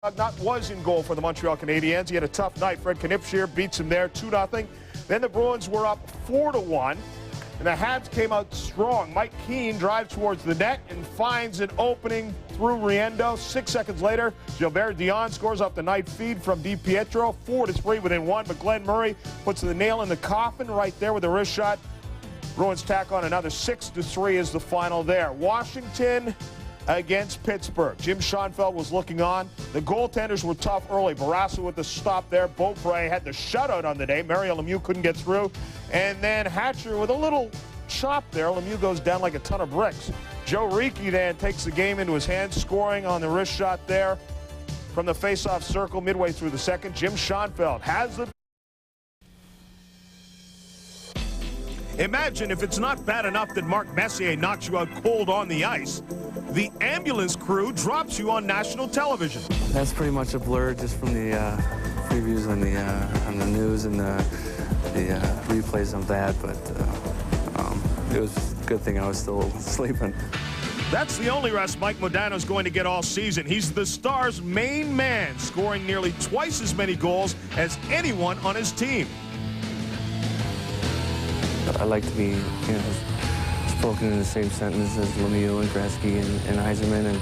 Was in goal for the Montreal Canadiens. He had a tough night. Fred Knipscher beats him there 2-0. Then the Bruins were up 4-1. And the Habs came out strong. Mike Keane drives towards the net and finds an opening through Riendo. 6 seconds later, Gilbert Dion scores off the night feed from DiPietro. 4-3 within one, but Glenn Murray puts the nail in the coffin right there with a wrist shot. Bruins tack on another 6-3 is the final there. Washington against Pittsburgh. Jim Schoenfeld was looking on. The goaltenders were tough early. Barrasso with the stop there. Beaupre had the shutout on the day. Mario Lemieux couldn't get through. And then Hatcher with a little chop there. Lemieux goes down like a ton of bricks. Joe Ricci then takes the game into his hands, scoring on the wrist shot there from the face-off circle midway through the second. Jim Schoenfeld has the... Imagine if it's not bad enough that Marc Messier knocks you out cold on the ice, the ambulance crew drops you on national television. That's pretty much a blur just from the previews on the news and the replays of that, but it was a good thing I was still sleeping. That's the only rest Mike Modano's going to get all season. He's the Stars' main man, scoring nearly twice as many goals as anyone on his team. I like to be, spoken in the same sentence as Lemieux and Gretzky and Yzerman, and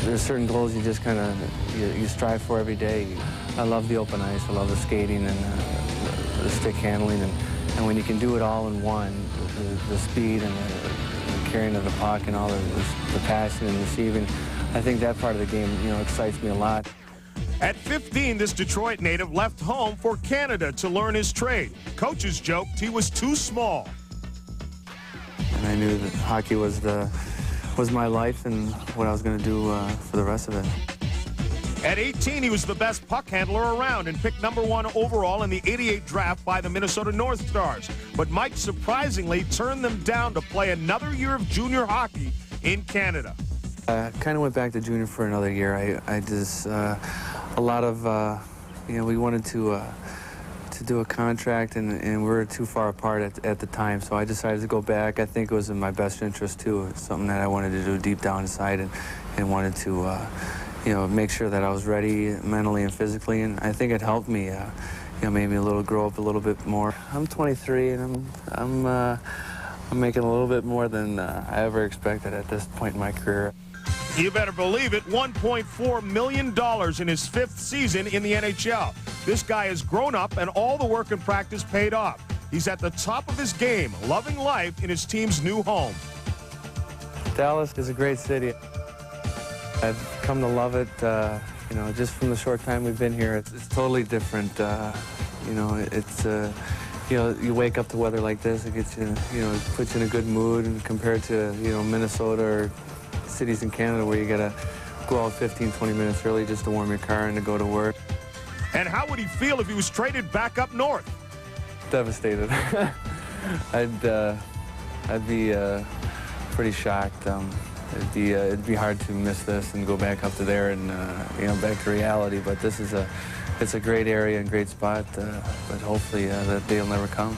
there's certain goals you just kind of you strive for every day. I love the open ice, I love the skating and the stick handling, and when you can do it all in one, the speed and the carrying of the puck and all the passing and receiving, I think that part of the game, excites me a lot. At 15, this Detroit native left home for Canada to learn his trade. Coaches joked he was too small. And I knew that hockey was my life and what I was going to do for the rest of it. At 18, he was the best puck handler around and picked #1 overall in the '88 draft by the Minnesota North Stars. But Mike surprisingly turned them down to play another year of junior hockey in Canada. I kind of went back to junior for another year. I just, a lot of, we wanted to do a contract, and we were too far apart at the time, so I decided to go back. I think it was in my best interest, too. It's something that I wanted to do deep down inside and wanted to, make sure that I was ready mentally and physically, and I think it helped me, made me grow up a little bit more. I'm 23, and I'm making a little bit more than I ever expected at this point in my career. You better believe it, $1.4 million in his 5th season in the NHL. This guy has grown up, and all the work and practice paid off. He's at the top of his game, loving life in his team's new home. Dallas is a great city. I've come to love it, just from the short time we've been here. It's totally different. You wake up to weather like this, it gets you, puts you in a good mood, and compared to, Minnesota or cities in Canada where you gotta go out 15-20 minutes early just to warm your car and to go to work. And how would he feel if he was traded back up north? Devastated. I'd be pretty shocked. It'd be hard to miss this and go back up to there and back to reality. But it's a great area and great spot. But hopefully that day will never come.